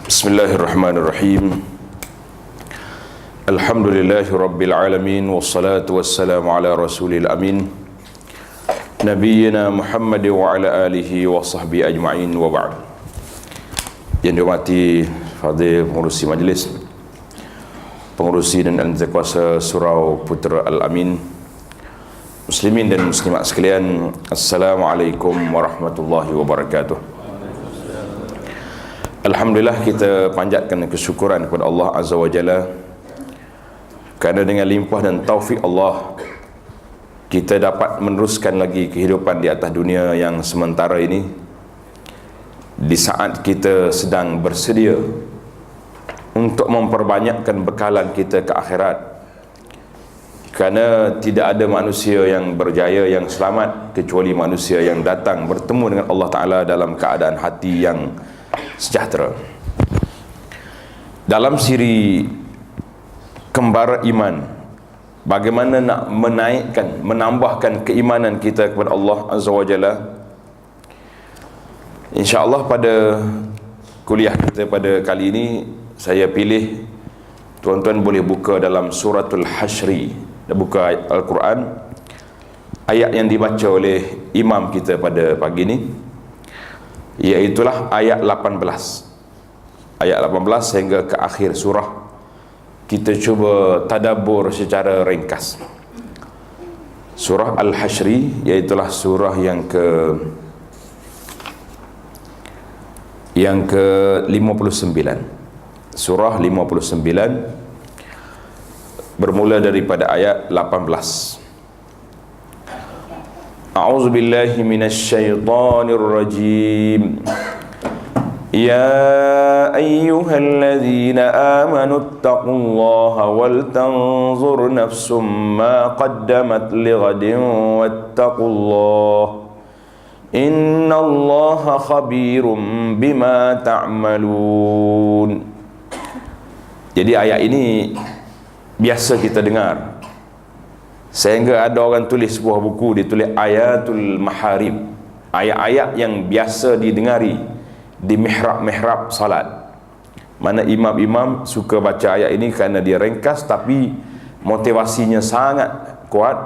Bismillahirrahmanirrahim. Alhamdulillahi rabbil alamin, wassalatu wassalamu ala rasulil amin, nabiyyina Muhammad wa ala alihi wa sahbihi ajma'in, wa ba'd. Yang dihormati Fadil pengurusi majlis, pengurusi dan anggota kuasa Surau Putra Al-Amin, muslimin dan muslimat sekalian, Assalamualaikum warahmatullahi wabarakatuh. Alhamdulillah, kita panjatkan kesyukuran kepada Allah Azza wa Jalla kerana dengan limpah dan taufik Allah kita dapat meneruskan lagi kehidupan di atas dunia yang sementara ini, di saat kita sedang bersedia untuk memperbanyakkan bekalan kita ke akhirat. Kerana tidak ada manusia yang berjaya, yang selamat, kecuali manusia yang datang bertemu dengan Allah Ta'ala dalam keadaan hati yang sejahtera. Dalam siri Kembara Iman, bagaimana nak menaikkan, menambahkan keimanan kita kepada Allah Azza wa Jalla, InsyaAllah pada kuliah kita pada kali ini saya pilih tuan-tuan boleh buka dalam suratul Hasyri, buka Al-Quran, ayat yang dibaca oleh imam kita pada pagi ini, iaitulah ayat 18 sehingga ke akhir surah. Kita cuba tadabbur secara ringkas surah Al-Hasyri, iaitulah surah yang ke-59, surah 59, bermula daripada ayat 18. A'udzubillahi minasyaitonir rajim. Ya ayyuhalladzina amanu taqullaha wal tanzur nafsum ma qaddamat lighadin wattaqullaha innallaha khabirum bima ta'malun. Jadi ayat ini biasa kita dengar, sehingga ada orang tulis sebuah buku, ditulis Ayatul Maharib, ayat-ayat yang biasa didengari di mihrab-mihrab salat. Mana imam-imam suka baca ayat ini kerana dia ringkas tapi motivasinya sangat kuat.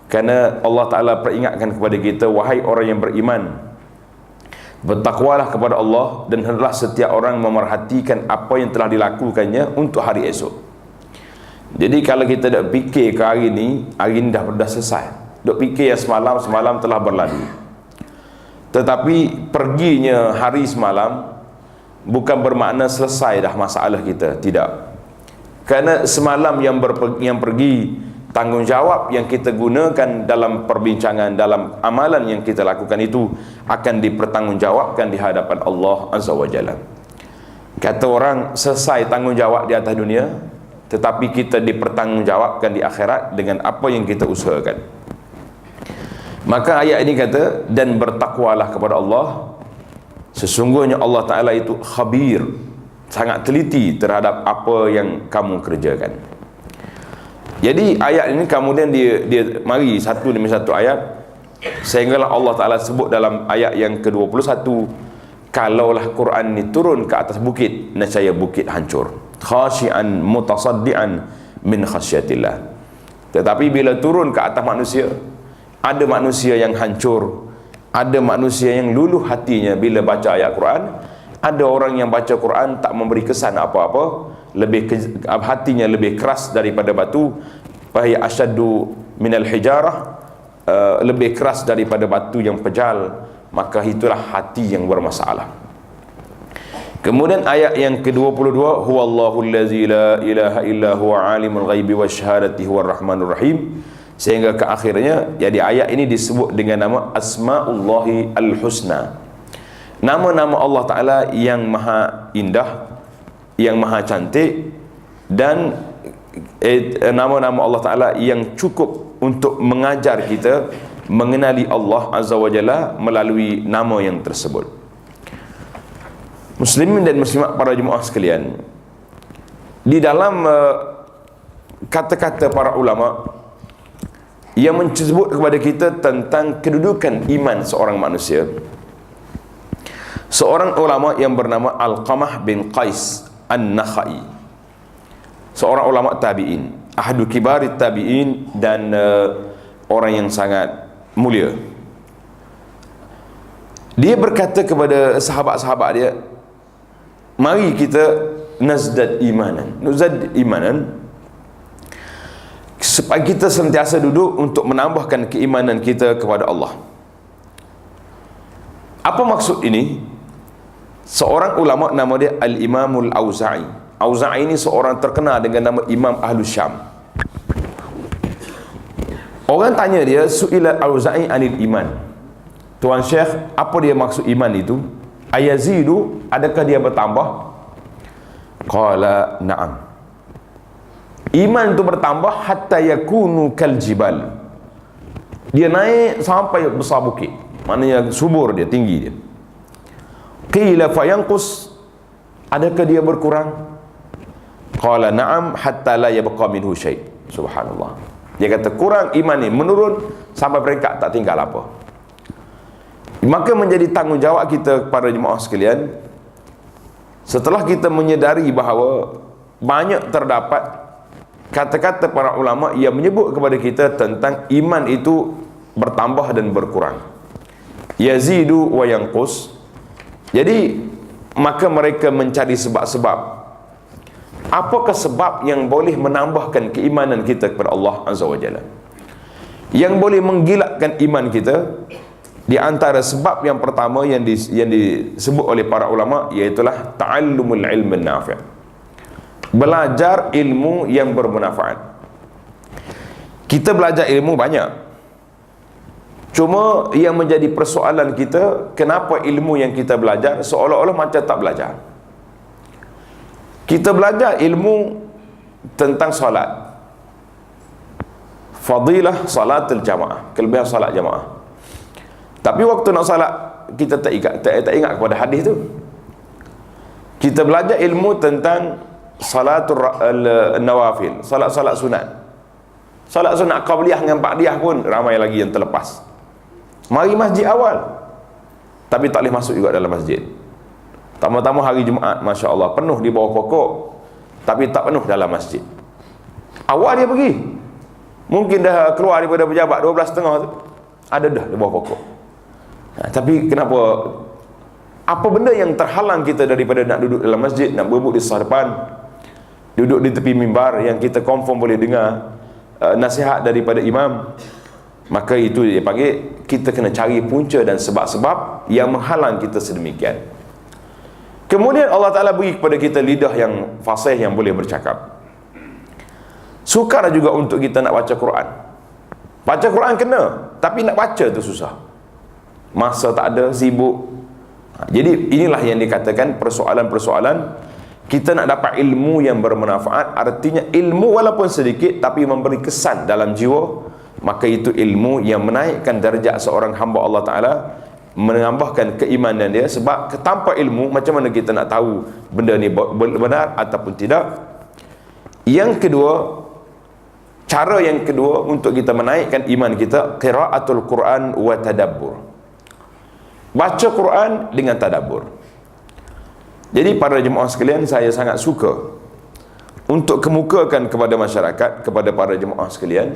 Kerana Allah Ta'ala peringatkan kepada kita, wahai orang yang beriman, bertakwalah kepada Allah dan hendaklah setiap orang memerhatikan apa yang telah dilakukannya untuk hari esok. Jadi kalau kita dah fikir ke hari ni dah selesai, duk fikir yang semalam telah berlalu. Tetapi perginya hari semalam bukan bermakna selesai dah masalah kita, tidak. Kerana semalam yang pergi, tanggungjawab yang kita gunakan dalam perbincangan, dalam amalan yang kita lakukan itu akan dipertanggungjawabkan di hadapan Allah Azza wa Jalla. Kata orang, selesai tanggungjawab di atas dunia, tetapi kita dipertanggungjawabkan di akhirat dengan apa yang kita usahakan. Maka ayat ini kata, dan bertakwalah kepada Allah, sesungguhnya Allah Ta'ala itu khabir, sangat teliti terhadap apa yang kamu kerjakan. Jadi ayat ini kemudian dia mari satu demi satu ayat, sehinggalah Allah Ta'ala sebut dalam ayat yang ke-21, kalaulah Quran ini turun ke atas bukit, nescaya bukit hancur, khasyi'an mutasaddian min khasyatillah. Tetapi bila turun ke atas manusia, ada manusia yang hancur, ada manusia yang luluh hatinya bila baca ayat Quran. Ada orang yang baca Quran tak memberi kesan apa-apa, hatinya lebih keras daripada batu, fahiya asyaddu minal hijarah, lebih keras daripada batu yang pejal, maka itulah hati yang bermasalah. Kemudian ayat yang ke-22, huwallahu allazi la ilaha illa huwa alimul ghaibi wasyahadati huwar rahmanur rahim, sehingga ke akhirnya. Jadi ayat ini disebut dengan nama Asmaullahi Al-Husna, nama-nama Allah Ta'ala yang maha indah, yang maha cantik, dan nama-nama Allah Ta'ala yang cukup untuk mengajar kita mengenali Allah Azza wa Jalla melalui nama yang tersebut. Muslimin dan muslimat para jemaah sekalian, di dalam kata-kata para ulama yang menyebut kepada kita tentang kedudukan iman seorang manusia, Seorang ulama yang bernama Alqamah bin Qais An-Nakhai, seorang ulama tabi'in, ahadu kibarit tabi'in, dan orang yang sangat mulia. Dia berkata kepada sahabat-sahabat dia, mari kita nazdad imanan, supaya kita sentiasa duduk untuk menambahkan keimanan kita kepada Allah. Apa maksud ini? Seorang ulama nama dia Al-Imamul Auza'i. Auza'i ini seorang terkenal dengan nama Imam Ahlus Syam. Orang tanya dia, su'ila Auza'i anil iman. Tuan Syekh, apa dia maksud iman itu? Ayazidu, adakah dia bertambah? Qala na'am. Iman itu bertambah hatta yakunu kal jibal. Dia naik sampai besar bukit. Maknanya subur dia, tinggi dia. Qila fayanqus, adakah dia berkurang? Qala na'am hatta la yabqa minhu syai'. Subhanallah. Dia kata kurang iman ni, menurun sampai peringkat tak tinggal apa. Maka menjadi tanggungjawab kita para jemaah sekalian, setelah kita menyedari bahawa banyak terdapat kata-kata para ulama yang menyebut kepada kita tentang iman itu bertambah dan berkurang, yazidu wa yanqus. Jadi maka mereka mencari sebab-sebab. Apakah sebab yang boleh menambahkan keimanan kita kepada Allah Azza wa Jalla, yang boleh menggilakkan iman kita? Di antara sebab yang pertama yang disebut oleh para ulama, iaitulah ta'allumul ilmi nafi', belajar ilmu yang bermanfaat. Kita belajar ilmu banyak, cuma yang menjadi persoalan kita, kenapa ilmu yang kita belajar seolah-olah macam tak belajar. Kita belajar ilmu tentang salat, fadilah salatul jamaah, kelebihan salat jamaah, tapi waktu nak salat kita tak ingat kepada hadis tu. Kita belajar ilmu tentang salatul nawafil, salat-salat sunat. Salat sunat qabliyah dengan ba'diyah pun ramai lagi yang terlepas. Mari masjid awal, tapi tak boleh masuk juga dalam masjid. Tama-tama hari Jumaat, Masya Allah, penuh di bawah pokok, tapi tak penuh dalam masjid. Awal dia pergi, mungkin dah keluar daripada pejabat 12.30 tu, ada dah di bawah pokok. Tapi kenapa, apa benda yang terhalang kita daripada nak duduk dalam masjid, nak berebut di saf depan, duduk di tepi mimbar yang kita confirm boleh dengar nasihat daripada imam? Maka itu dia panggil, kita kena cari punca dan sebab-sebab yang menghalang kita sedemikian. Kemudian Allah Ta'ala beri kepada kita lidah yang fasih, yang boleh bercakap. Sukar juga untuk kita nak baca Quran. Baca Quran kena, tapi nak baca tu susah. Masa tak ada, sibuk. Jadi inilah yang dikatakan persoalan-persoalan. Kita nak dapat ilmu yang bermanfaat, artinya ilmu walaupun sedikit tapi memberi kesan dalam jiwa, maka itu ilmu yang menaikkan darjat seorang hamba Allah Ta'ala, menambahkan keimanan dia. Sebab tanpa ilmu, macam mana kita nak tahu benda ni benar ataupun tidak? Yang kedua, cara yang kedua untuk kita menaikkan iman kita, qiraatul Quran wa tadabbur. Baca Quran dengan tadabbur. Jadi para jemaah sekalian, saya sangat suka untuk kemukakan kepada masyarakat, kepada para jemaah sekalian,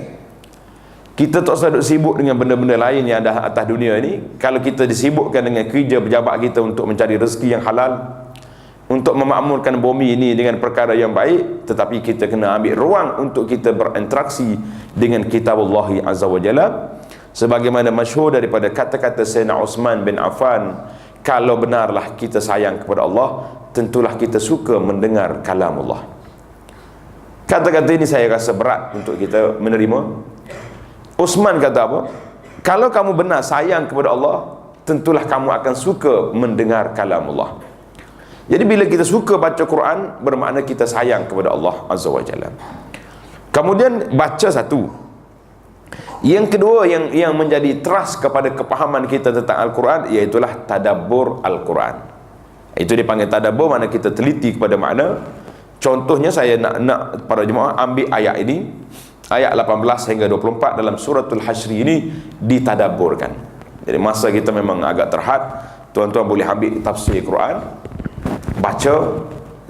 kita tak usah duk sibuk dengan benda-benda lain yang ada atas dunia ini. Kalau kita disibukkan dengan kerja pejabat kita untuk mencari rezeki yang halal, untuk memakmurkan bumi ini dengan perkara yang baik, tetapi kita kena ambil ruang untuk kita berinteraksi dengan kitab Allah Azza wa Jalla. Sebagaimana masyhur daripada kata-kata Sayyidina Uthman bin Affan, kalau benarlah kita sayang kepada Allah, tentulah kita suka mendengar kalam Allah. Kata-kata ini saya rasa berat untuk kita menerima. Uthman kata apa? Kalau kamu benar sayang kepada Allah, tentulah kamu akan suka mendengar kalam Allah. Jadi bila kita suka baca Quran, bermakna kita sayang kepada Allah Azza wa Jalla. Kemudian baca satu. Yang kedua yang menjadi trust kepada kepahaman kita tentang Al-Quran, iaitulah tadabbur Al-Quran. Itu dipanggil tadabbur, mana kita teliti kepada makna. Contohnya saya nak para jemaah ambil ayat ini, ayat 18 hingga 24 dalam suratul Hasyr ini ditadabburkan. Jadi masa kita memang agak terhad, Tuan-tuan boleh ambil tafsir Quran, baca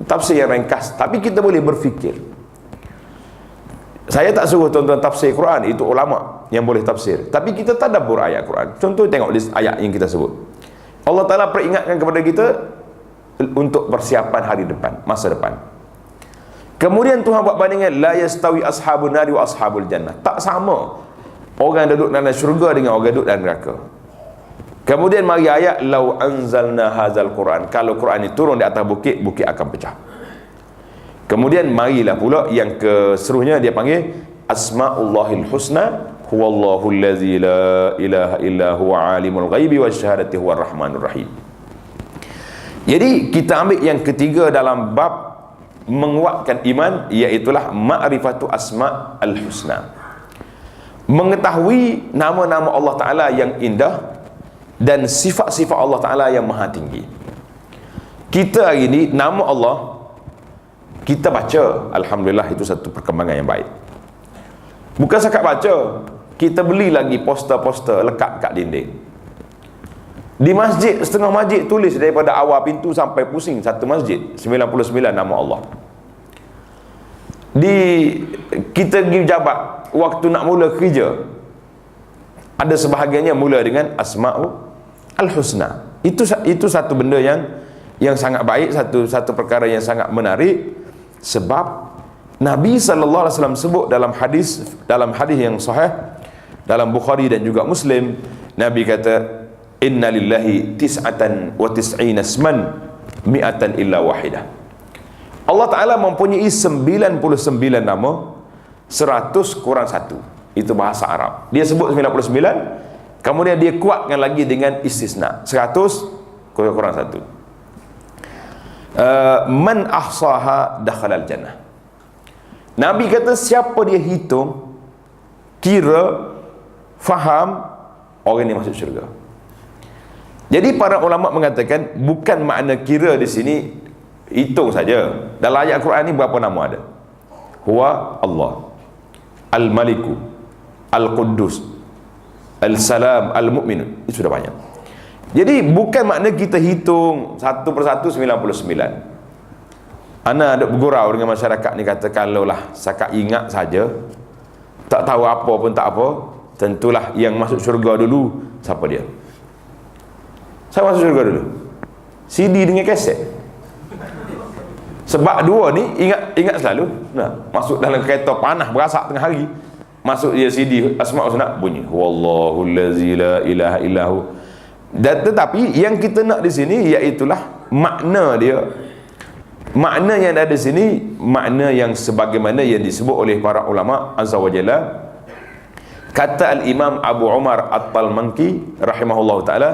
tafsir yang ringkas, tapi kita boleh berfikir. Saya tak suruh tuan-tuan tafsir Quran, itu ulama yang boleh tafsir, tapi kita tadabbur ayat Quran. Contoh, tengok list ayat yang kita sebut. Allah Ta'ala peringatkan kepada kita untuk persiapan hari depan, masa depan. Kemudian Tuhan buat bandingan, la yastawi ashabun nari wa ashabul jannah. Tak sama orang duduk dalam syurga dengan orang duduk dalam neraka. Kemudian mari ayat, lau anzalna hazal Quran, kalau Quran ini turun di atas bukit, bukit akan pecah. Kemudian marilah pula yang keseluruhnya dia panggil asma'ullahil husna, huwallahu allazi la ilaha illa huwa alimul ghaibi wasyahadati huwa rahmanur rahim. Jadi kita ambil yang ketiga dalam bab menguatkan iman, iaitulah ma'rifatu asma' al-husna, mengetahui nama-nama Allah Ta'ala yang indah dan sifat-sifat Allah Ta'ala yang maha tinggi. Kita hari ini nama Allah kita baca, alhamdulillah, itu satu perkembangan yang baik. Bukan sekat baca, kita beli lagi poster-poster lekat kat dinding. Di masjid, setengah masjid tulis daripada awal pintu sampai pusing satu masjid 99 nama Allah. Kita pergi jabat, waktu nak mula kerja, ada sebahagiannya mula dengan Asma'ul Husna. Itu satu benda yang sangat baik, satu perkara yang sangat menarik. Sebab Nabi SAW sebut dalam hadis yang sahih dalam Bukhari dan juga Muslim, Nabi kata, inna lillahi tis'atan wa tis'ina asman mi'atan illa wahidah. Allah Ta'ala mempunyai 99 nama, 100 kurang 1. Itu bahasa Arab. Dia sebut 99, kemudian dia kuatkan lagi dengan istisna, 100 kurang 1. Man ahsaha dakhalal jannah. Nabi kata siapa dia hitung, kira, faham, orang ini masuk syurga. Jadi para ulama mengatakan bukan makna kira di sini hitung saja. Dalam ayat Quran ni berapa nama ada? Huwa Allah, Al-Maliku, Al-Quddus, Al-Salam, Al-Mu'min. Itu sudah banyak. Jadi bukan makna kita hitung satu persatu 99. Ana ada bergurau dengan masyarakat ni, kata kalaulah sakat ingat saja, tak tahu apa pun tak apa, tentulah yang masuk syurga dulu siapa dia? Saya masuk syurga dulu CD dengan kaset. Sebab dua ni ingat selalu. Nah, masuk dalam kereta panah berasak tengah hari, masuk dia CD Asma'ul Husna, bunyi wallahu allazi la ilaha illahu. Dan tetapi yang kita nak di sini iaitulah makna dia. Makna yang ada di sini, makna yang sebagaimana yang disebut oleh para ulama azza wa jalla. Kata al-Imam Abu Umar At-Talmanki rahimahullah taala,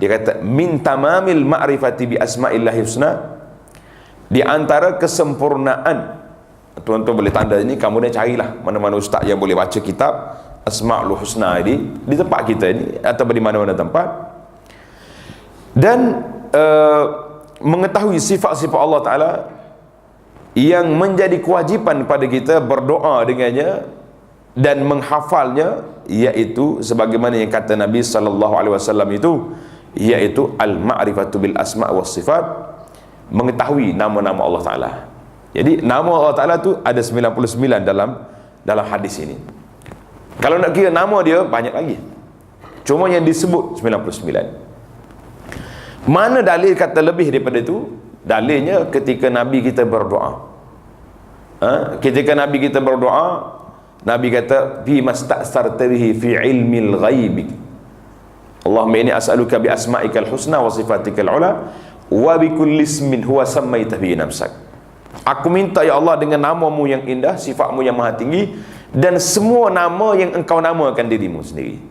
dia kata min tamamil ma'rifati bi asma'illahi husna, di antara kesempurnaan, tuan-tuan boleh tanda ini, kemudian carilah mana-mana ustaz yang boleh baca kitab Asma'ul Husna ini di tempat kita ini atau di mana-mana tempat, dan mengetahui sifat-sifat Allah Ta'ala yang menjadi kewajipan pada kita berdoa dengannya dan menghafalnya, iaitu sebagaimana yang kata Nabi SAW itu, iaitu al-ma'rifatu bil asma' was sifat, mengetahui nama-nama Allah Ta'ala. Jadi nama Allah Ta'ala tu ada 99 dalam hadis ini. Kalau nak kira nama dia banyak lagi, cuma yang disebut 99. Mana dalil kata lebih daripada itu? Dalilnya ketika Nabi kita berdoa. Ketika Nabi kita berdoa, Nabi kata fi masta'sartarihi fi ilmil ghaibi, Allahumma inni as'aluka bi asma'ikal husna wa sifatikal ula wa bi kulli ismin huwa sammaita bihi nafsak. Aku minta ya Allah dengan namamu yang indah, sifatmu yang maha tinggi, dan semua nama yang engkau namakan dirimu sendiri.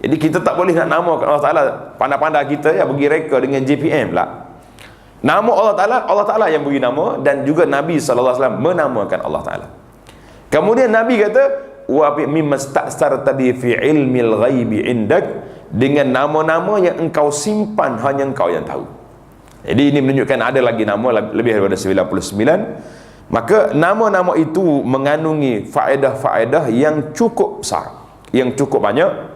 Jadi kita tak boleh nak namakan Allah Ta'ala pandai-pandai kita ya, pergi reka dengan JPM lah. Nama Allah Ta'ala yang beri nama, dan juga Nabi SAW menamakan Allah Ta'ala. Kemudian Nabi kata wa mimma sta'sarta bi fi ilmil ghaibi indak, dengan nama-nama yang engkau simpan hanya engkau yang tahu. Jadi ini menunjukkan ada lagi nama lebih daripada 99. Maka nama-nama itu mengandungi faedah-faedah yang cukup besar, yang cukup banyak.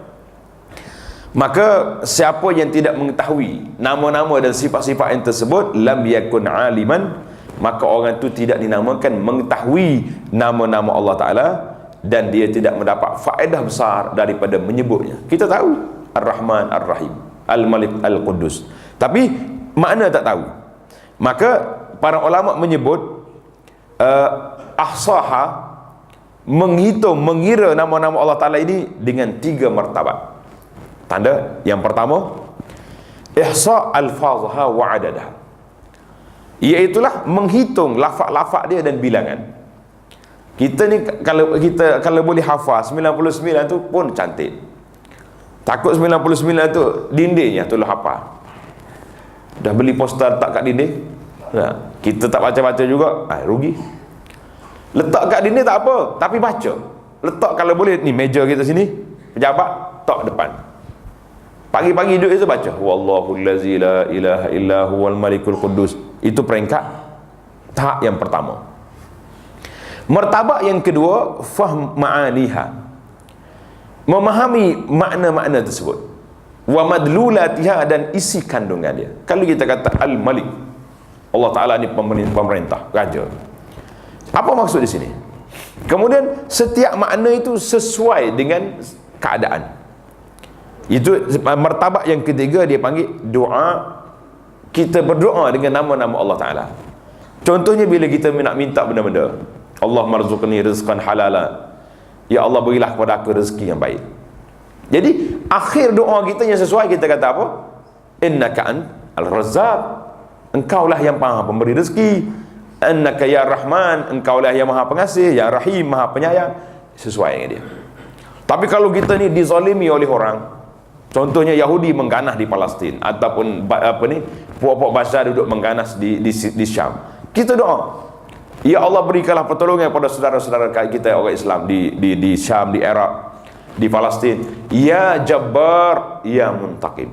Maka siapa yang tidak mengetahui nama-nama dan sifat-sifat yang tersebut, lam yakun aliman, maka orang itu tidak dinamakan mengetahui nama-nama Allah Ta'ala, dan dia tidak mendapat faedah besar daripada menyebutnya. Kita tahu Ar-Rahman, Ar-Rahim, Al-Malik, Al-Qudus, tapi makna tak tahu. Maka para ulama menyebut ahsaha, menghitung, mengira nama-nama Allah Ta'ala ini dengan 3 martabat. Tanda yang pertama, ihsa alfazha wa adadaha, iaitulah menghitung lafaz-lafaz dia dan bilangan. Kita ni kalau boleh hafal 99 tu pun cantik. Takut 99 tu dindingnya tu lah hafal. Dah beli poster tak kat dinding, kita tak baca-baca juga, rugi. Letak kat dinding tak apa, tapi baca. Letak kalau boleh ni meja kita sini, pejabat tak depan. Pagi-pagi duduk itu baca wallahu allazi la ilaha illa huwal malikul quddus. Itu peringkat tahap yang pertama. Martabat yang kedua, fahm ma'aniha, memahami makna-makna tersebut, wa madlulatiha, dan isi kandungan dia. Kalau kita kata al-malik, Allah Ta'ala ni pemerintah, raja, apa maksud di sini? Kemudian setiap makna itu sesuai dengan keadaan. Itu martabat yang ketiga, dia panggil doa. Kita berdoa dengan nama-nama Allah Ta'ala. Contohnya bila kita nak minta benda-benda, Allah marzuqni rizqan halala, ya Allah berilah kepada aku rezeki yang baik. Jadi akhir doa kita yang sesuai, kita kata apa? Innaka al-razzaq, engkaulah yang maha pemberi rezeki. Innaka ya rahman, engkaulah yang maha pengasih. Ya rahim, maha penyayang. Sesuai dengan dia. Tapi kalau kita ni dizalimi oleh orang, contohnya Yahudi mengganas di Palestin, ataupun puak-puak Bashar duduk mengganas di Syam, kita doa, ya Allah berikanlah pertolongan kepada saudara-saudara kita orang Islam di Syam, di Iraq, di Palestin. Ya Jabbar, ya Muntaqim,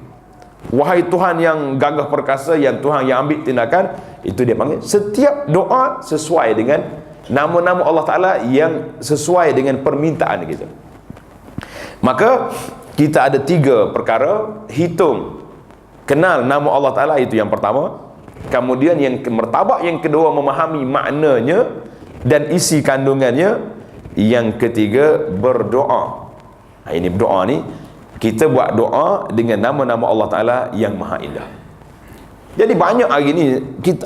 wahai Tuhan yang gagah perkasa, yang Tuhan yang ambil tindakan. Itu dia panggil setiap doa sesuai dengan nama-nama Allah Ta'ala, yang sesuai dengan permintaan kita. Maka kita ada 3 perkara: hitung, kenal nama Allah Ta'ala, itu yang pertama. Kemudian yang martabat yang kedua, memahami maknanya dan isi kandungannya. Yang ketiga, berdoa. Ini berdoa ni, kita buat doa dengan nama-nama Allah Ta'ala yang maha indah. Jadi banyak hari ni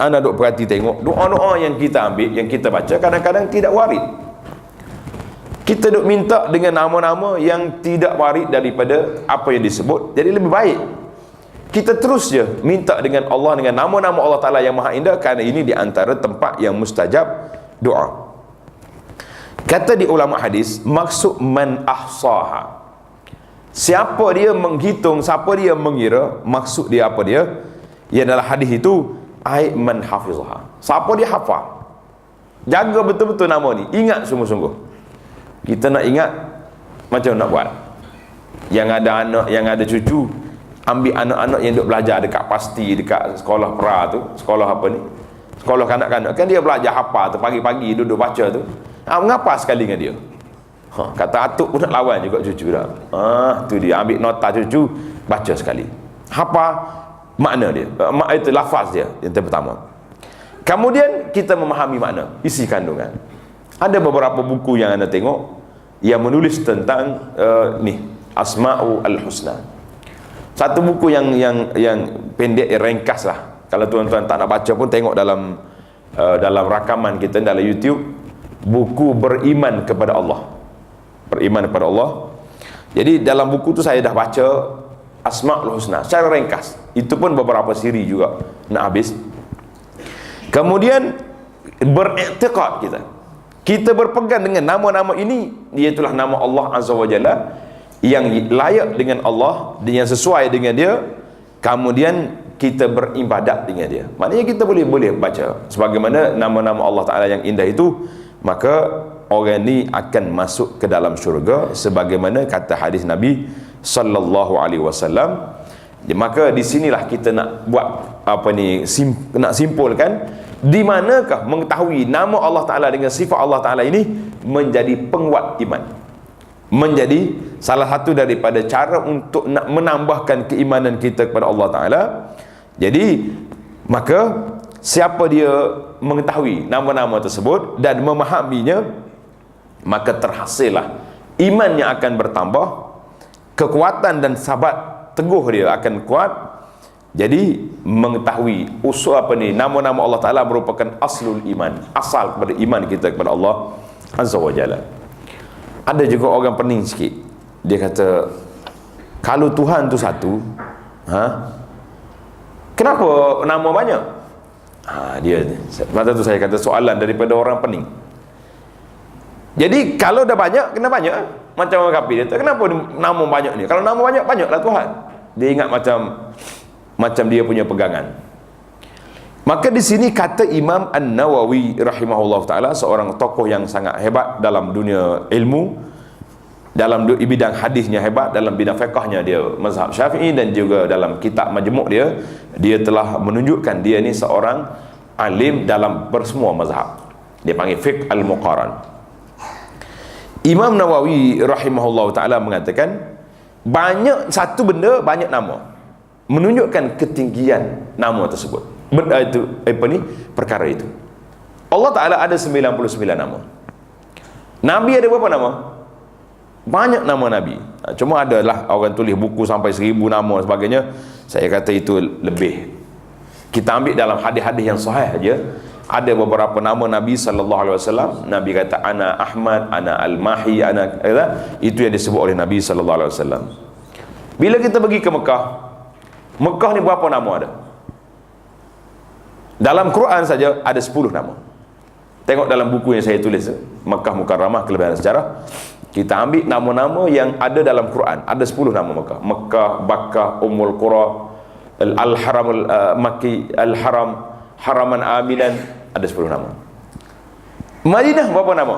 anda duk perhati tengok doa-doa yang kita ambil, yang kita baca, kadang-kadang tidak warid. Kita duk minta dengan nama-nama yang tidak warid daripada apa yang disebut. Jadi lebih baik kita terus je minta dengan Allah, dengan nama-nama Allah Ta'ala yang maha indah, kerana ini di antara tempat yang mustajab doa. Kata di ulama hadis, maksud man ahsaha, siapa dia menghitung, siapa dia mengira, maksud dia apa dia? Ia adalah hadis itu, ai man hafizha, siapa dia hafal, jaga betul-betul nama ni, ingat sungguh-sungguh. Kita nak ingat, macam nak buat? Yang ada anak, yang ada cucu, ambil anak-anak yang duk belajar dekat pasti, dekat sekolah pra tu, sekolah apa ni, sekolah kanak-kanak, kan dia belajar hafal tu, pagi-pagi duduk baca tu. Mengapa sekali dengan dia? Kata atuk pun nak lawan juga cucu dah. Tu dia ambil nota cucu, baca sekali, hafal makna dia, itu lafaz dia yang pertama. Kemudian kita memahami makna, isi kandungan. Ada beberapa buku yang anda tengok yang menulis tentang Asma'ul Husna. Satu buku yang pendek, ringkas lah. Kalau tuan-tuan tak nak baca pun tengok dalam rakaman kita dalam YouTube, buku Beriman kepada Allah. Beriman kepada Allah. Jadi dalam buku tu saya dah baca Asma'ul Husna secara ringkas. Itu pun beberapa siri juga nak habis. Kemudian beriktikad kita berpegang dengan nama-nama ini, iaitulah nama Allah Azza wa Jalla, yang layak dengan Allah, yang sesuai dengan dia. Kemudian kita beribadat dengan dia. Maknanya kita boleh baca sebagaimana nama-nama Allah Ta'ala yang indah itu, maka orang ni akan masuk ke dalam syurga, sebagaimana kata hadis Nabi sallallahu alaihi wasallam. Maka di sinilah kita nak buat nak simpulkan, di manakah mengetahui nama Allah Ta'ala dengan sifat Allah Ta'ala ini menjadi penguat iman. menjadi salah satu daripada cara untuk nak menambahkan keimanan kita kepada Allah Ta'ala. Jadi maka siapa dia mengetahui nama-nama tersebut dan memahaminya, maka terhasillah iman yang akan bertambah, kekuatan dan sabat teguh dia akan kuat. Jadi mengetahui usul nama-nama Allah Ta'ala merupakan aslul iman, asal kepada iman kita kepada Allah Azza wa Jalla. Ada juga orang pening sikit, dia kata kalau Tuhan tu satu, kenapa nama banyak? Dia masa tu saya kata soalan daripada orang pening. Jadi kalau dah banyak, kena banyak. Macam orang kafir dia kata, kenapa nama banyak ni? Kalau nama banyak, banyaklah Tuhan. Dia ingat macam dia punya pegangan. Maka di sini kata Imam An-Nawawi rahimahullah ta'ala, seorang tokoh yang sangat hebat dalam dunia ilmu, dalam bidang hadisnya hebat, dalam bidang fiqahnya dia mazhab Syafi'i, dan juga dalam kitab majmuk dia telah menunjukkan dia ni seorang alim dalam bersemua mazhab. Dia panggil fiqh al-muqaran. Imam Nawawi rahimahullah ta'ala mengatakan banyak satu benda, banyak nama, menunjukkan ketinggian nama tersebut. Perkara itu. Allah Ta'ala ada 99 nama. Nabi ada berapa nama? Banyak nama Nabi. Cuma adalah orang tulis buku sampai 1000 nama dan sebagainya. Saya kata itu lebih. Kita ambil dalam hadis-hadis yang sahih aja, ada beberapa nama Nabi sallallahu alaihi wasallam. Nabi kata ana Ahmad, ana Al-Mahi, ana itu yang disebut oleh Nabi sallallahu alaihi wasallam. Bila kita pergi ke Mekah, Mekah ni berapa nama ada? Dalam Quran saja ada 10 nama. Tengok dalam buku yang saya tulis, Mekah Mukarramah Kelebihan Sejarah. Kita ambil nama-nama yang ada dalam Quran. Ada 10 nama Mekah. Mekah, Bakkah, Ummul Qura, Al-Haram Al-Makki, Al-Haram, Haraman Aminan, ada 10 nama. Madinah berapa nama?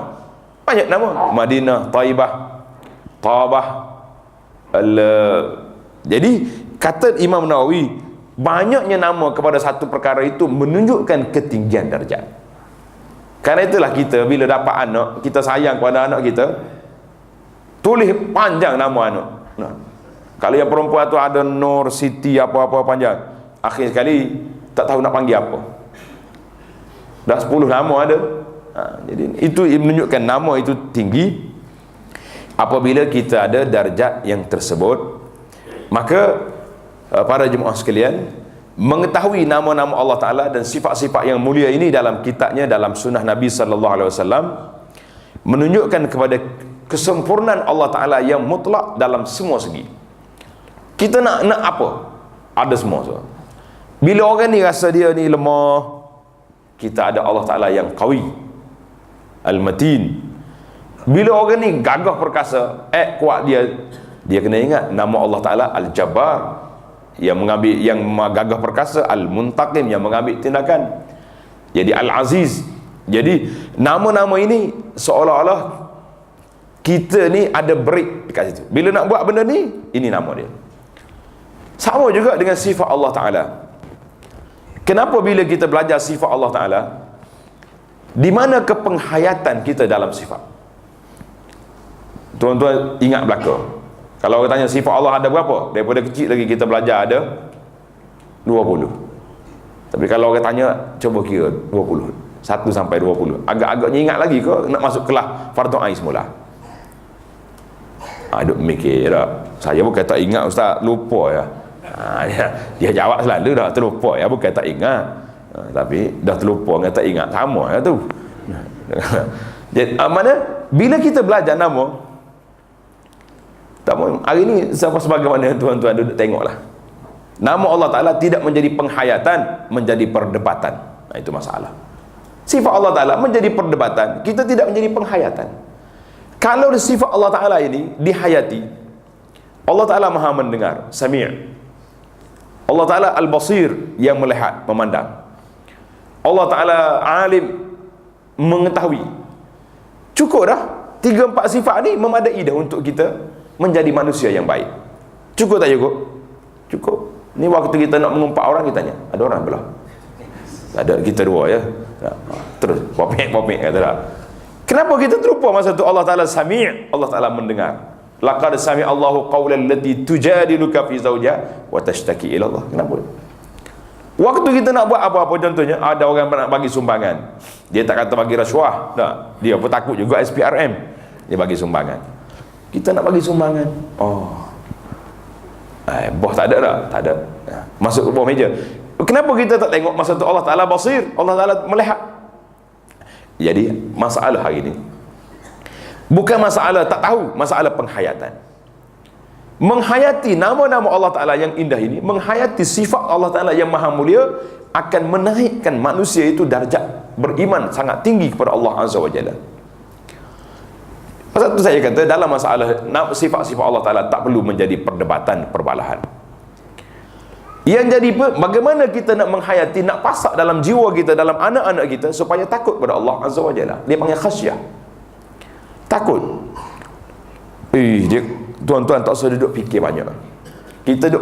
Banyak nama. Madinah, Taibah, Tabah. Jadi kata Imam Nawawi, banyaknya nama kepada satu perkara itu menunjukkan ketinggian darjat. Karena itulah kita bila dapat anak, kita sayang kepada anak kita, tulis panjang nama anak. Kalau yang perempuan tu ada Nur, Siti, apa-apa panjang, akhir sekali tak tahu nak panggil apa. Dah 10 nama ada. Jadi itu menunjukkan nama itu tinggi. Apabila kita ada darjat yang tersebut, maka para jemaah sekalian, mengetahui nama-nama Allah Ta'ala dan sifat-sifat yang mulia ini dalam kitabnya, dalam sunnah Nabi sallallahu alaihi wasallam, menunjukkan kepada kesempurnaan Allah Ta'ala yang mutlak dalam semua segi. Kita nak apa? Ada semua. Bila orang ni rasa dia ni lemah, kita ada Allah Ta'ala yang qawi, Al-Matin. Bila orang ni gagah perkasa, kuat, dia kena ingat nama Allah Ta'ala Al-Jabbar, yang mengambil, yang gagah perkasa, Al-Muntaqim, yang mengambil tindakan. Jadi Al-Aziz. Jadi nama-nama ini seolah-olah kita ni ada break dekat situ. Bila nak buat benda ni, ini nama dia. Sama juga dengan sifat Allah Ta'ala. Kenapa bila kita belajar sifat Allah Ta'ala, di mana kepenghayatan kita dalam sifat? Tuan-tuan ingat belaka, kalau orang tanya sifat Allah ada berapa? Daripada kecil lagi kita belajar ada 20. Tapi kalau orang tanya, cuba kira 20, 1 sampai 20. Agak-agaknya ingat lagi ke nak masuk kelas Fardu Ain semula? Duk mikir dah. Saya bukan tak ingat ustaz, lupa ya. Dia jawab selalu dah terlupa ya, bukan tak ingat. Tapi dah terlupa dengan tak ingat sama ya tu. Jadi mana bila kita belajar nama, hari ini sebagaimana tuan-tuan duduk tengoklah, nama Allah Ta'ala tidak menjadi penghayatan, menjadi perdebatan. Itu masalah. Sifat Allah Ta'ala menjadi perdebatan, kita tidak menjadi penghayatan. Kalau sifat Allah Ta'ala ini dihayati, Allah Ta'ala maha mendengar, Sami'. Allah Ta'ala Al-Basir, yang melihat, memandang. Allah Ta'ala Alim, mengetahui. Cukup dah 3-4 sifat ni memadai dah untuk kita menjadi manusia yang baik. Cukup tak cukup? Cukup. Ni waktu kita nak mengumpat orang, kita tanya, ada orang belah? Ada, kita dua ya. Terus popek kata dah. Kenapa kita terlupa masa tu Allah Ta'ala sami', Allah Ta'ala mendengar. Laqad sami' Allahu qawlan allati tujadiluka fi zawjiha wa tashtaki ila Allah. Kenapa? Waktu kita nak buat apa-apa, contohnya ada orang nak bagi sumbangan, dia tak kata bagi rasuah, tak. Dia pun takut juga SPRM, dia bagi sumbangan. Kita nak bagi sumbangan, bos tak ada tak? Tak ada. Masuk ke bawah meja. Kenapa kita tak tengok masa tu Allah Ta'ala basir, Allah Ta'ala melihat? Jadi masalah hari ini bukan masalah tak tahu, masalah penghayatan. Menghayati nama-nama Allah Ta'ala yang indah ini, menghayati sifat Allah Ta'ala yang maha mulia, akan menaikkan manusia itu darjat beriman sangat tinggi kepada Allah Azza wa Jalla. Pasal itu saya kata dalam masalah sifat-sifat Allah Ta'ala tak perlu menjadi perdebatan, perbalahan. Yang jadi bagaimana kita nak menghayati, nak pasak dalam jiwa kita, dalam anak-anak kita supaya takut kepada Allah Azza wa Jalla. Dia panggil khasyah, takut. Dia tuan-tuan tak usah duduk fikir banyak.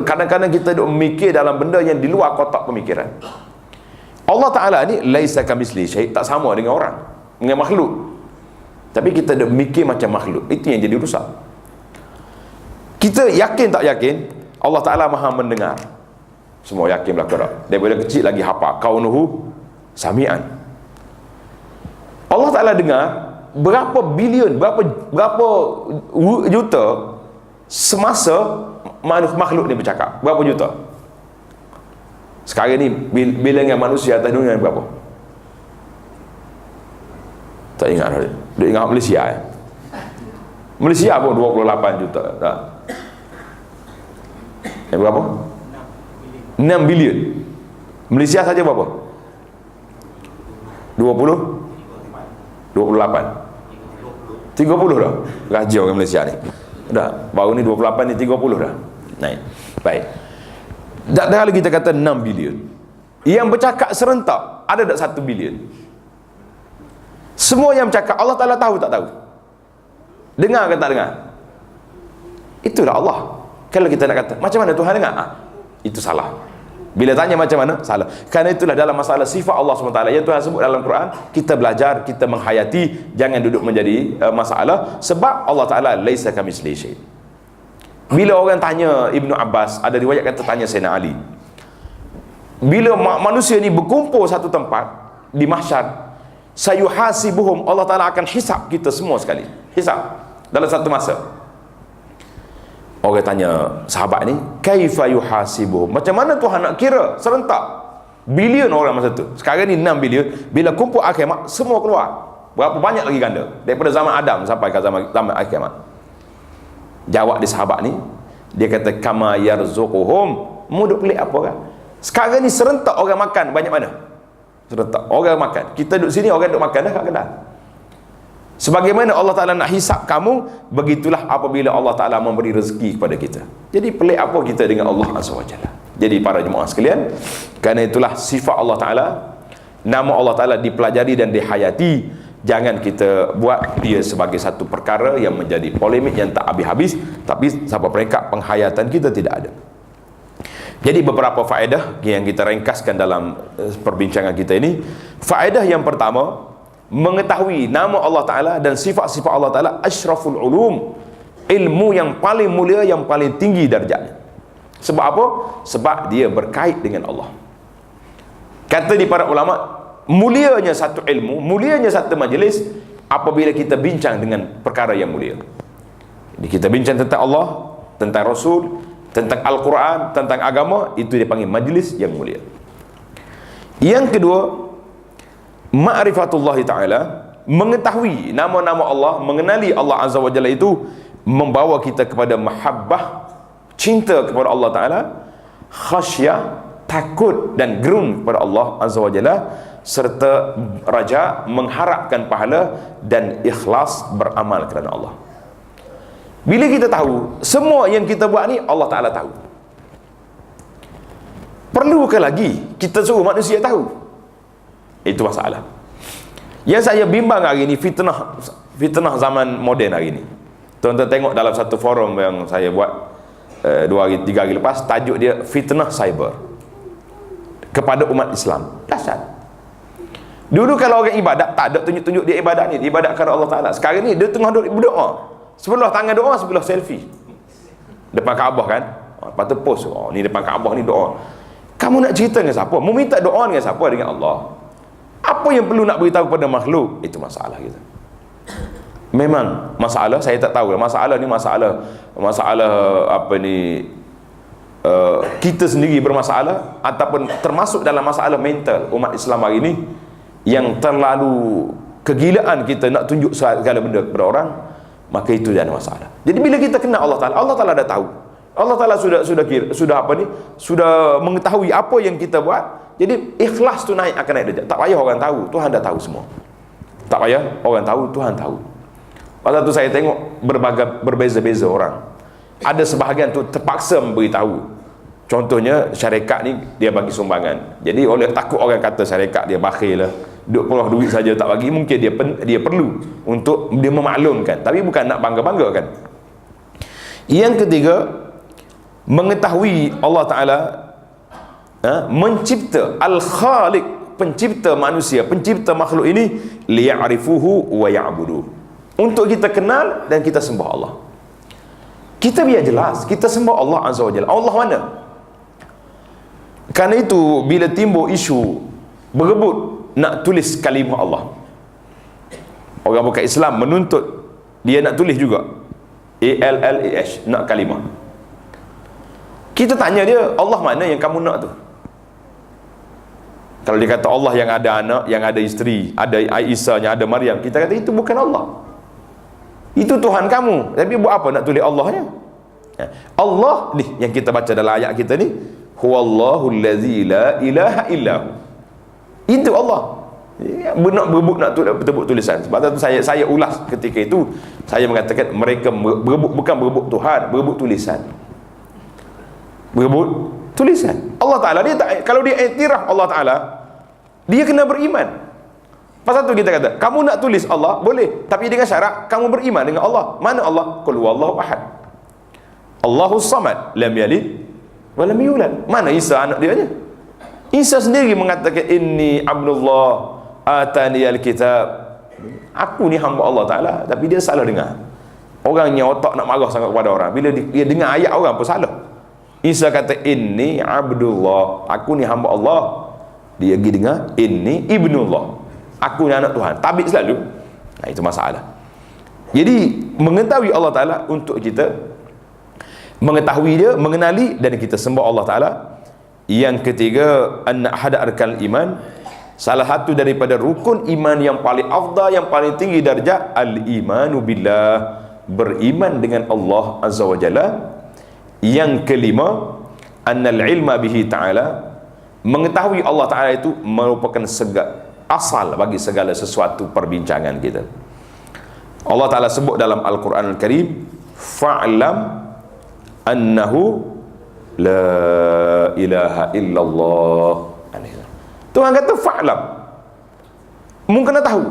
Kadang-kadang kita duduk memikir dalam benda yang di luar kotak pemikiran. Allah Ta'ala ni laisa kamitsli syai', tak sama dengan orang, dengan makhluk. Tapi kita duduk mikir macam makhluk. Itu yang jadi rusak. Kita yakin tak yakin Allah Ta'ala maha mendengar? Semua yakin belakang. Daripada kecil lagi hafal kaunuhu sami'an. Allah Ta'ala dengar berapa bilion, berapa juta semasa makhluk ni bercakap. Berapa juta? Sekarang ni bilangan manusia atas dunia berapa? Tak ingat dah. Dia ingat Malaysia Malaysia pun 28 juta dah. Berapa? 6 bilion. Malaysia saja berapa? 20? 28? 30 dah. Raja orang Malaysia ni. Dah, baru ni 28 ni 30 dah. Naik. Baik. Dah kalau kita kata 6 bilion. Yang bercakap serentak ada tak 1 bilion? Semua yang bercakap Allah Ta'ala tahu tak tahu? Dengar ke tak dengar? Itulah Allah. Kalau kita nak kata macam mana Tuhan dengar? Itu salah. Bila tanya macam mana? Salah. Kerana itulah dalam masalah sifat Allah SWT yang Tuhan sebut dalam Quran, kita belajar, kita menghayati, jangan duduk menjadi masalah. Sebab Allah Ta'ala laisa kamitslihi syai'. Bila orang tanya Ibnu Abbas, ada riwayat kata tanya Sayyidina Ali, bila manusia ni berkumpul satu tempat di mahsyar, sayuhasibuhum, Allah Ta'ala akan hisap kita semua sekali. Hisap dalam satu masa. Orang tanya sahabat ni, kaifa yuhasibuhum, macam mana Tuhan nak kira serentak bilion orang masa tu? Sekarang ni 6 bilion. Bila kumpul akhir kiamat, semua keluar. Berapa banyak lagi ganda daripada zaman Adam sampai ke zaman akhir kiamat. Jawab di sahabat ni, dia kata kama yarzuquhum. Mudah pelik apa kan? Sekarang ni serentak orang makan banyak mana? Serentak orang makan. Kita duduk sini, orang duduk makan dah kat kedai. Sebagaimana Allah Ta'ala nak hisap kamu, begitulah apabila Allah Ta'ala memberi rezeki kepada kita. Jadi pelik apa kita dengan Allah Azza wa Jalla. Jadi para jemaah sekalian, kerana itulah sifat Allah Ta'ala, nama Allah Ta'ala dipelajari dan dihayati. Jangan kita buat dia sebagai satu perkara yang menjadi polemik yang tak habis-habis, tapi sampai peringkat penghayatan kita tidak ada. Jadi beberapa faedah yang kita ringkaskan dalam perbincangan kita ini. Faedah yang pertama, mengetahui nama Allah Ta'ala dan sifat-sifat Allah Ta'ala asyraful ulum, ilmu yang paling mulia, yang paling tinggi darjatnya. Sebab apa? Sebab dia berkait dengan Allah. Kata di para ulama, mulianya satu ilmu, mulianya satu majlis apabila kita bincang dengan perkara yang mulia. Jadi kita bincang tentang Allah, tentang Rasul, tentang Al-Quran, tentang agama, itu dia panggil majlis yang mulia. Yang kedua, ma'rifatullahi ta'ala, mengetahui nama-nama Allah, mengenali Allah Azza wa Jalla itu membawa kita kepada mahabbah, cinta kepada Allah Ta'ala, khasyah, takut dan gerun kepada Allah Azza wa Jalla, serta raja, mengharapkan pahala, dan ikhlas beramal kerana Allah. Bila kita tahu semua yang kita buat ni Allah Ta'ala tahu, perlukah lagi kita suruh manusia tahu? Itu masalah. Yang saya bimbang hari ini, fitnah zaman moden hari ini. Tuan-tuan tengok dalam satu forum yang saya buat 2 hari 3 hari lepas, tajuk dia fitnah cyber kepada umat Islam. Dahsyat. Dulu kalau orang ibadat, tak ada tunjuk-tunjuk dia ibadat ni, ibadat kerana Allah Ta'ala. Sekarang ni dia tengah berdoa, sebelah tangan doa, sebelah selfie depan Kaabah kan. Lepas tu post, oh ni depan Kaabah ni doa. Kamu nak cerita dengan siapa? Mu minta doa dengan siapa? Dengan Allah. Apa yang perlu nak beritahu kepada makhluk? Itu masalah kita. Memang masalah, saya tak tahu lah. Masalah ni masalah apa ni, kita sendiri bermasalah ataupun termasuk dalam masalah mental umat Islam hari ni, yang terlalu kegilaan kita nak tunjuk segala benda kepada orang, maka itu dia ada masalah. Jadi bila kita kenal Allah Ta'ala, Allah Ta'ala dah tahu. Allah Ta'ala sudah apa ni, sudah mengetahui apa yang kita buat. Jadi ikhlas tu akan naik darjat. Tak payah orang tahu, Tuhan dah tahu semua. Tak payah orang tahu, Tuhan tahu. Pada tu saya tengok berbeza-beza orang. Ada sebahagian tu terpaksa memberitahu. Contohnya syarikat ni dia bagi sumbangan. Jadi oleh takut orang kata syarikat dia bakhil lah, duk perah duit saja tak bagi, mungkin dia perlu untuk dia memaklumkan, tapi bukan nak bangga-banggakan. Yang ketiga, mengetahui Allah Ta'ala mencipta, Al-Khaliq, pencipta manusia, pencipta makhluk ini, liya'rifuhu wa ya'budu, untuk kita kenal dan kita sembah Allah. Kita biar jelas, kita sembah Allah Azza wa Jalla. Allah mana? Kerana itu bila timbul isu berebut nak tulis kalimah Allah, orang bukan Islam menuntut dia nak tulis juga ALLAH, nak kalimah. Kita tanya dia, Allah mana yang kamu nak tu? Kalau dia kata Allah yang ada anak, yang ada isteri, ada Aisyah, yang ada Maryam, kita kata itu bukan Allah, itu Tuhan kamu. Tapi buat apa nak tulis Allahnya? Allah ni yang kita baca dalam ayat kita ni, huwallahu allazi la ilaha illahu, itu Allah. Berebut nak tulisan. Sebab tu saya ulas ketika itu, saya mengatakan mereka berebut, bukan berebut Tuhan, berebut tulisan. Berebut tulisan. Allah Ta'ala dia tak, kalau dia iktiraf Allah Ta'ala, dia kena beriman. Pasal tu kita kata, kamu nak tulis Allah boleh, tapi dengan syarat kamu beriman dengan Allah. Mana Allah? Qul huwallahu ahad, Allahus samad, lam yalid wa lam yulad. Mana Isa anak dia nya? Isa sendiri mengatakan, inni abdullah ataniyal kitab, aku ni hamba Allah Ta'ala. Tapi dia salah dengar. Orangnya otak nak marah sangat kepada orang, bila dia dengar ayat orang pun salah. Isa kata inni abdullah, aku ni hamba Allah. Dia pergi dengar inni ibnullah, aku ni anak Tuhan. Tabik selalu. Nah, itu masalah. Jadi mengetahui Allah Ta'ala untuk kita mengetahui dia, mengenali dan kita sembah Allah Ta'ala. Yang ketiga, anna ahada arkanil iman, salah satu daripada rukun iman yang paling afdal, yang paling tinggi darjat, al-imanu billah, beriman dengan Allah Azza wa Jalla. Yang kelima, annal ilma bihi ta'ala, mengetahui Allah Ta'ala itu merupakan asal bagi segala sesuatu perbincangan kita. Allah Ta'ala sebut dalam Al-Quran Al-Karim, fa'lam annahu la ilaha illallah. Tuhan kata fa'lam, mu kena tahu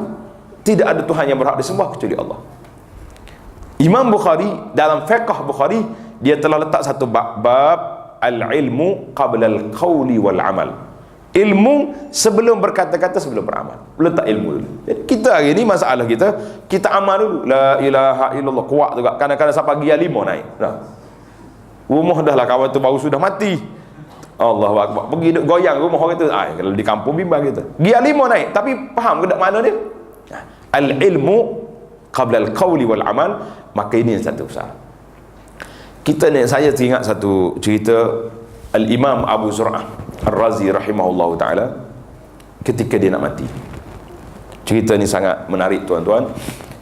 tidak ada Tuhan yang berhak disembah kecuali Allah. Imam Bukhari dalam fiqh Bukhari, dia telah letak satu bab al-ilmu qabla al-qawli wal-amal, ilmu sebelum berkata-kata, sebelum beramal. Letak ilmu dulu. Jadi kita hari ni masalah kita amal dulu, la ilaha illallah, kuat juga. Kadang-kadang sampai gia 5 naik dah. Rumah dah lah kawan tu baru sudah mati, Allahu Akbar, pergi duk goyang rumah orang tu. Kalau di kampung bimbang kita, gia 5 naik, tapi faham ke tak makna dia? Al-ilmu qabla al-qawli wal-amal. Maka ini yang satu besar. Saya teringat satu cerita Al-Imam Abu Zur'ah Ar-Razi rahimahullahu ta'ala ketika dia nak mati. Cerita ni sangat menarik tuan-tuan,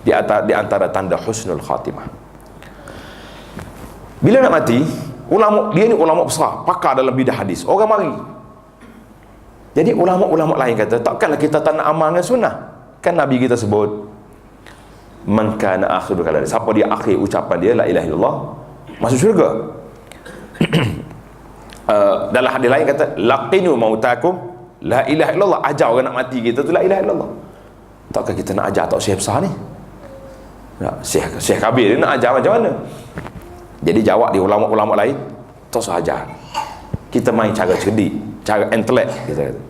di antara tanda husnul khatimah. Bila nak mati, dia ni ulama besar, pakar dalam bidah hadis, orang mari. Jadi ulama-ulama lain kata, takkanlah kita tak nak amal dengan sunnah? Kan Nabi kita sebut, man kana akhiru kalami, siapa dia akhir ucapan dia la ilaha illallah, masuk syurga. Dalam hadis lain kata, laqinu mautakum la ilaha illallah, ajar orang nak mati kita tu la ilaha illallah. Takkan kita nak ajar tak syekh besar ni? Syekh Kabir dia nak ajar macam mana? Jadi jawab di ulama-ulama lain, tak usah ajar, kita main cara cerdik, cara intelek, kita kata.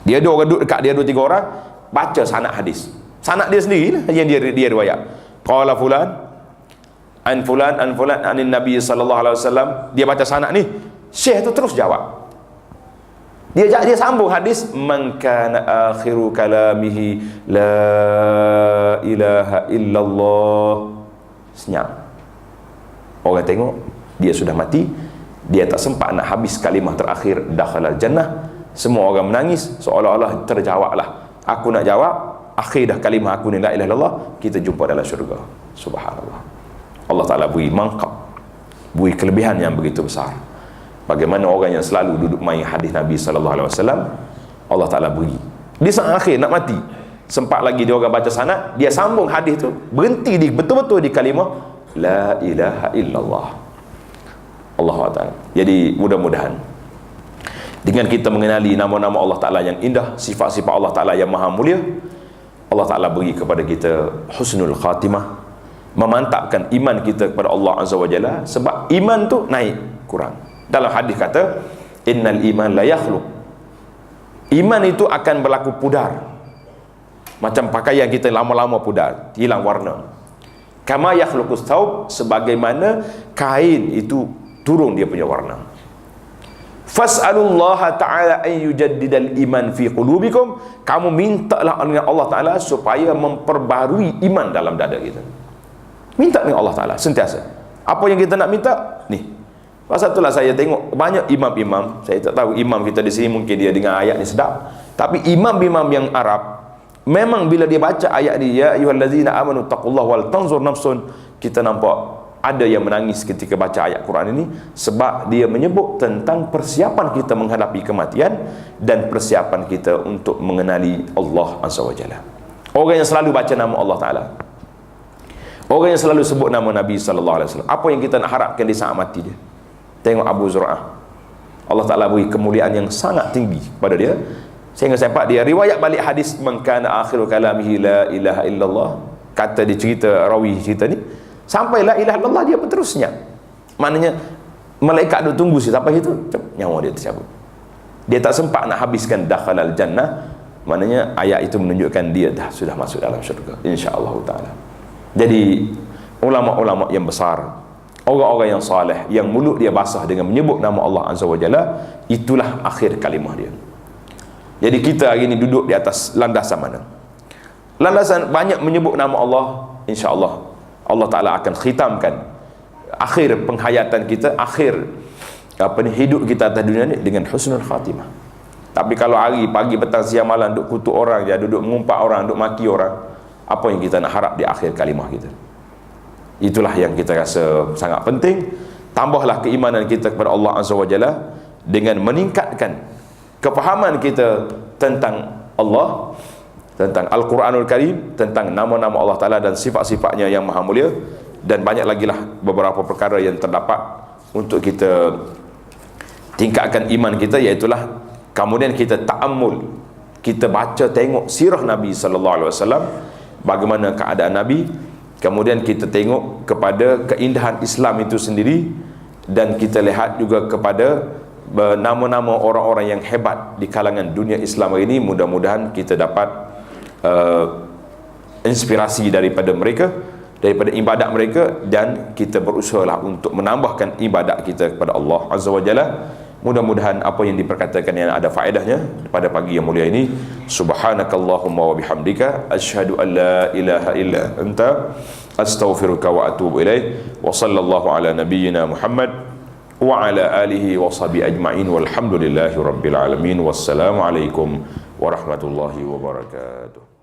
Dia ada orang duduk dekat dia 2-3 orang, baca sanad hadis. Sanad dia sendiri lah yang dia riwayat. Qala fulan an fulan anin Nabi sallallahu alaihi wasallam. Dia baca sanad ni, syekh tu terus jawab. Dia sambung hadis, man kana akhiru kalamihi la ilaha illallah. Senyap. Orang tengok dia sudah mati, dia tak sempat nak habis kalimah terakhir dakhalal jannah. Semua orang menangis, seolah-olah terjawablah. Aku nak jawab, akhir dah kalimah aku ni la ilaha illallah, kita jumpa dalam syurga. Subhanallah. Allah Ta'ala beri mangkab, beri kelebihan yang begitu besar. Bagaimana orang yang selalu duduk main hadis Nabi SAW, Allah Ta'ala beri. Di saat akhir nak mati, sempat lagi dia orang baca sanad, dia sambung hadis tu, berhenti di betul-betul di kalimah la ilaha illallah. Allah Ta'ala. Jadi mudah-mudahan dengan kita mengenali nama-nama Allah Ta'ala yang indah, sifat-sifat Allah Ta'ala yang maha mulia, Allah Ta'ala beri kepada kita husnul khatimah, memantapkan iman kita kepada Allah Azza wa Jalla. Sebab iman tu naik kurang. Dalam hadis kata, innal iman la yakhluq. Iman itu akan berlaku pudar. Macam pakaian kita lama-lama pudar, hilang warna. Kama yakhluqus thawb, sebagaimana kain itu turun dia punya warna. Fas'alullaha ta'ala an yujaddidal iman fi qulubikum. Kamu mintalah dengan Allah Ta'ala supaya memperbarui iman dalam dada kita. Minta dengan Allah Ta'ala sentiasa. Apa yang kita nak minta? Ni. Pasal itulah saya tengok banyak imam-imam, saya tak tahu imam kita di sini mungkin dia dengar ayat ni sedap, tapi imam-imam yang Arab memang bila dia baca ayat ni, ya ayyuhallazina amanu taqullaha wal tanzur nafsun, kita nampak ada yang menangis ketika baca ayat Quran ini, sebab dia menyebut tentang persiapan kita menghadapi kematian dan persiapan kita untuk mengenali Allah Azza wa Jalla. Orang yang selalu baca nama Allah Ta'ala, orang yang selalu sebut nama Nabi SAW, apa yang kita nak harapkan di saat mati dia? Tengok Abu Zur'ah, Allah Ta'ala beri kemuliaan yang sangat tinggi pada dia, sehingga sampai dia riwayat balik hadis man kana akhiru kalamihi la ilaha illallah. Kata dia cerita, rawi cerita ni, sampai la ilaha illallah dia berterusnya. Maknanya malaikat duk tunggu sampai situ, nyawa dia tercabut. Dia tak sempat nak habiskan dakhalal jannah. Maknanya ayat itu menunjukkan dia dah sudah masuk dalam syurga, insya-Allah Ta'ala. Jadi ulama-ulama yang besar, orang-orang yang saleh, yang mulut dia basah dengan menyebut nama Allah Azza wa Jalla, itulah akhir kalimah dia. Jadi kita hari ini duduk di atas landasan mana? Landasan banyak menyebut nama Allah, insya-Allah Allah Ta'ala akan khitamkan akhir penghayatan kita, akhir hidup kita atas dunia ni dengan husnul khatimah. Tapi kalau hari, pagi, petang, siang, malam duduk kutuk orang, duduk mengumpat orang, duduk maki orang, apa yang kita nak harap di akhir kalimah kita? Itulah yang kita rasa sangat penting. Tambahlah keimanan kita kepada Allah Azza wa Jalla dengan meningkatkan kefahaman kita tentang Allah, tentang Al-Quranul Karim, tentang nama-nama Allah Ta'ala dan sifat-sifatnya yang maha mulia. Dan banyak lagi lah beberapa perkara yang terdapat untuk kita tingkatkan iman kita, iaitulah kemudian kita ta'ammul, kita baca tengok sirah Nabi SAW, bagaimana keadaan Nabi. Kemudian kita tengok kepada keindahan Islam itu sendiri, dan kita lihat juga kepada nama-nama orang-orang yang hebat di kalangan dunia Islam ini. Mudah-mudahan kita dapat inspirasi daripada mereka, daripada ibadat mereka, dan kita berusahalah untuk menambahkan ibadat kita kepada Allah Azza wa Jalla. Mudah-mudahan apa yang diperkatakan yang ada faedahnya pada pagi yang mulia ini. Subhanakallahumma wa bihamdika asyhadu an la ilaha illa anta astaghfiruka wa atubu ilaih. Wa sallallahu ala nabiyyina Muhammad wa ala alihi wa sahbihi ajma'in walhamdulillahi rabbil alamin. Wassalamu alaikum warahmatullahi wabarakatuh.